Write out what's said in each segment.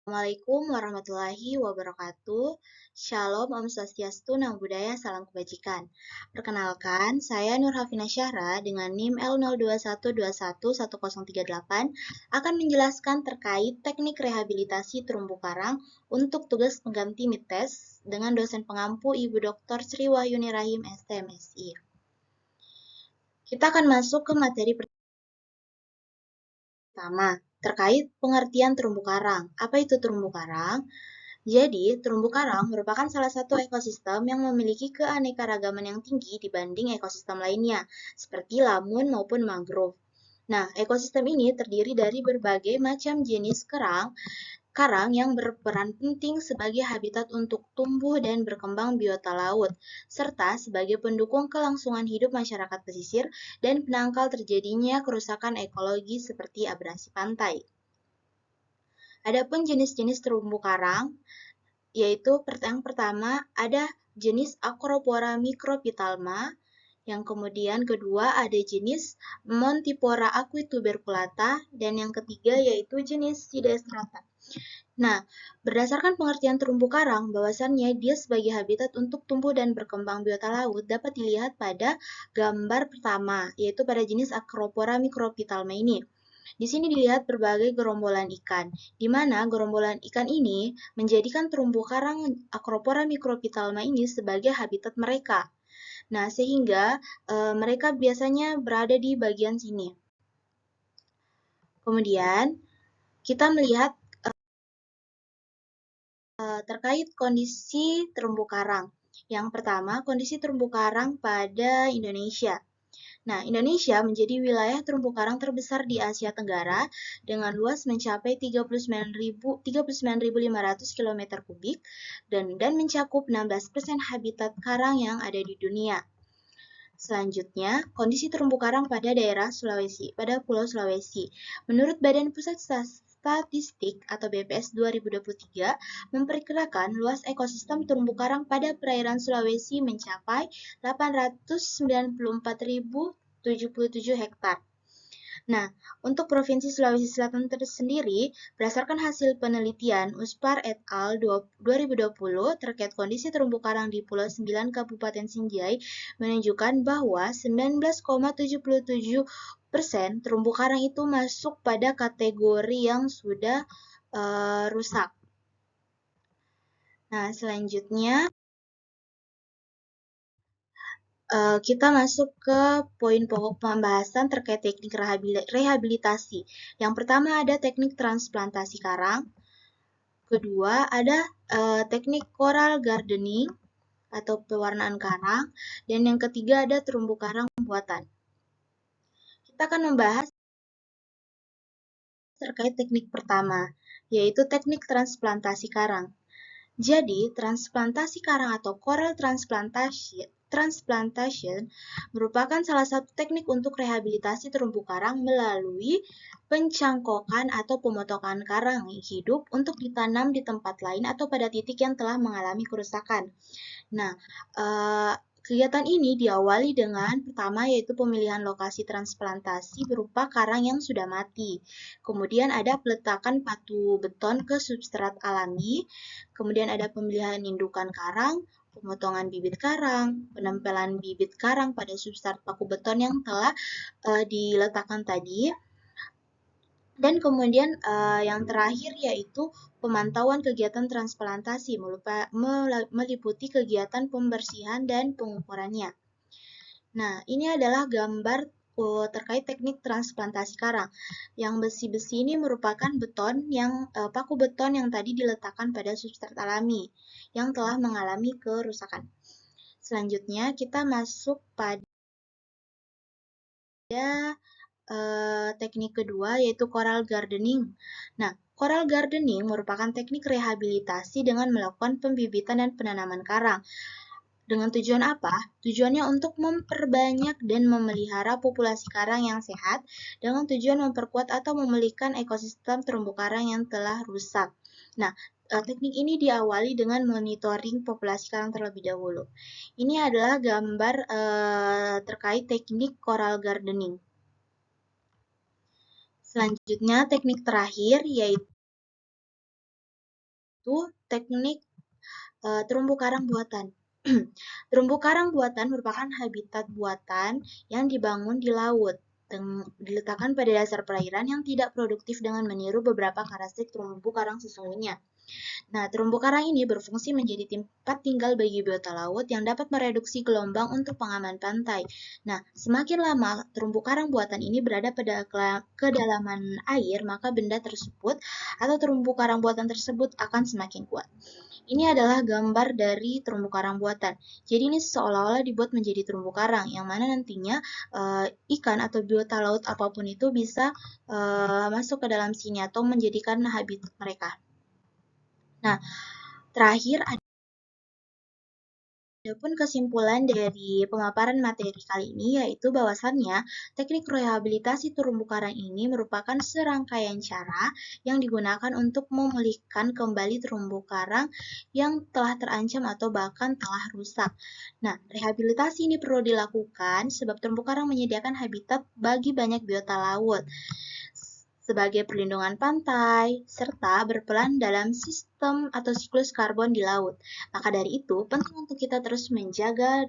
Assalamualaikum warahmatullahi wabarakatuh. Shalom, Om Swastiastu, Namo Buddhaya, Salam Kebajikan. Perkenalkan, saya Nur Hafina Syahra dengan NIM L0212111038 akan menjelaskan terkait teknik rehabilitasi terumbu karang untuk tugas pengganti MITES dengan dosen pengampu Ibu Dr. Sri Wahyuni Rahim, STMSI. Kita akan masuk ke materi pertama, terkait pengertian terumbu karang. Apa itu terumbu karang? Jadi, terumbu karang merupakan salah satu ekosistem yang memiliki keanekaragaman yang tinggi dibanding ekosistem lainnya, seperti lamun maupun mangrove. Nah, ekosistem ini terdiri dari berbagai macam jenis karang yang berperan penting sebagai habitat untuk tumbuh dan berkembang biota laut, serta sebagai pendukung kelangsungan hidup masyarakat pesisir dan penangkal terjadinya kerusakan ekologi seperti abrasi pantai. Adapun jenis-jenis terumbu karang, yaitu yang pertama ada jenis Acropora microphythalma, yang kemudian kedua ada jenis Montipora aquituberculata, dan yang ketiga yaitu jenis Sidestrata. Nah, berdasarkan pengertian terumbu karang, bahwasannya dia sebagai habitat untuk tumbuh dan berkembang biota laut dapat dilihat pada gambar pertama, yaitu pada jenis Acropora microphythalma ini. Di sini dilihat berbagai gerombolan ikan, di mana gerombolan ikan ini menjadikan terumbu karang Acropora microphythalma ini sebagai habitat mereka. Nah, sehingga mereka biasanya berada di bagian sini. Kemudian, kita melihat terkait kondisi terumbu karang. Yang pertama, kondisi terumbu karang pada Indonesia. Nah, Indonesia menjadi wilayah terumbu karang terbesar di Asia Tenggara dengan luas mencapai 39.500 km kubik dan mencakup 16% habitat karang yang ada di dunia. Selanjutnya, kondisi terumbu karang pada daerah Sulawesi, pada Pulau Sulawesi. Menurut Badan Pusat Statistik atau BPS 2023, memperkirakan luas ekosistem terumbu karang pada perairan Sulawesi mencapai 894.077 hektar. Nah, untuk Provinsi Sulawesi Selatan tersendiri, berdasarkan hasil penelitian USPAR et al. 2020 terkait kondisi terumbu karang di Pulau 9 Kabupaten Sinjai menunjukkan bahwa 19,77% terumbu karang itu masuk pada kategori yang sudah rusak. Nah, selanjutnya kita masuk ke poin pokok pembahasan terkait teknik rehabilitasi. Yang pertama ada teknik transplantasi karang. Kedua ada teknik coral gardening atau pewarnaan karang. Dan yang ketiga ada terumbu karang buatan. Kita akan membahas terkait teknik pertama, yaitu teknik transplantasi karang. Jadi, transplantasi karang atau coral transplantation merupakan salah satu teknik untuk rehabilitasi terumbu karang melalui pencangkokan atau pemotongan karang hidup untuk ditanam di tempat lain atau pada titik yang telah mengalami kerusakan. Nah, kegiatan ini diawali dengan pertama yaitu pemilihan lokasi transplantasi berupa karang yang sudah mati. Kemudian ada peletakan batu beton ke substrat alami. Kemudian ada pemilihan indukan karang, pemotongan bibit karang, penempelan bibit karang pada substrat paku beton yang telah diletakkan tadi. Dan kemudian yang terakhir yaitu pemantauan kegiatan transplantasi meliputi kegiatan pembersihan dan pengukurannya. Nah, ini adalah gambar terkait teknik transplantasi karang. Yang besi-besi ini merupakan beton yang paku beton yang tadi diletakkan pada substrat alami yang telah mengalami kerusakan. Selanjutnya kita masuk pada teknik kedua yaitu coral gardening. Nah, coral gardening merupakan teknik rehabilitasi dengan melakukan pembibitan dan penanaman karang. Dengan tujuan apa? Tujuannya untuk memperbanyak dan memelihara populasi karang yang sehat dengan tujuan memperkuat atau memulihkan ekosistem terumbu karang yang telah rusak. Nah, teknik ini diawali dengan monitoring populasi karang terlebih dahulu. Ini adalah gambar terkait teknik coral gardening. Selanjutnya, teknik terakhir yaitu yaitu teknik terumbu karang buatan. Terumbu karang buatan merupakan habitat buatan yang dibangun di laut, diletakkan pada dasar perairan yang tidak produktif dengan meniru beberapa karakteristik terumbu karang sesungguhnya. Nah, terumbu karang ini berfungsi menjadi tempat tinggal bagi biota laut yang dapat mereduksi gelombang untuk pengaman pantai. Nah, semakin lama terumbu karang buatan ini berada pada kedalaman air, maka benda tersebut atau terumbu karang buatan tersebut akan semakin kuat. Ini adalah gambar dari terumbu karang buatan. Jadi ini seolah-olah dibuat menjadi terumbu karang, yang mana nantinya ikan atau biota laut apapun itu bisa masuk ke dalam sini atau menjadikan habitat mereka. Nah, terakhir adapun kesimpulan dari pemaparan materi kali ini yaitu bahwasannya teknik rehabilitasi terumbu karang ini merupakan serangkaian cara yang digunakan untuk memulihkan kembali terumbu karang yang telah terancam atau bahkan telah rusak. Nah, rehabilitasi ini perlu dilakukan sebab terumbu karang menyediakan habitat bagi banyak biota laut sebagai perlindungan pantai, serta berperan dalam sistem atau siklus karbon di laut. Maka dari itu, penting untuk kita terus menjaga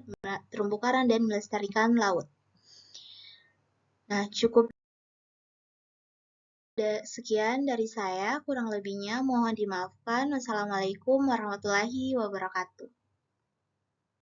terumbu karang dan melestarikan laut. Nah, cukup sekian dari saya, kurang lebihnya mohon dimaafkan. Wassalamualaikum warahmatullahi wabarakatuh.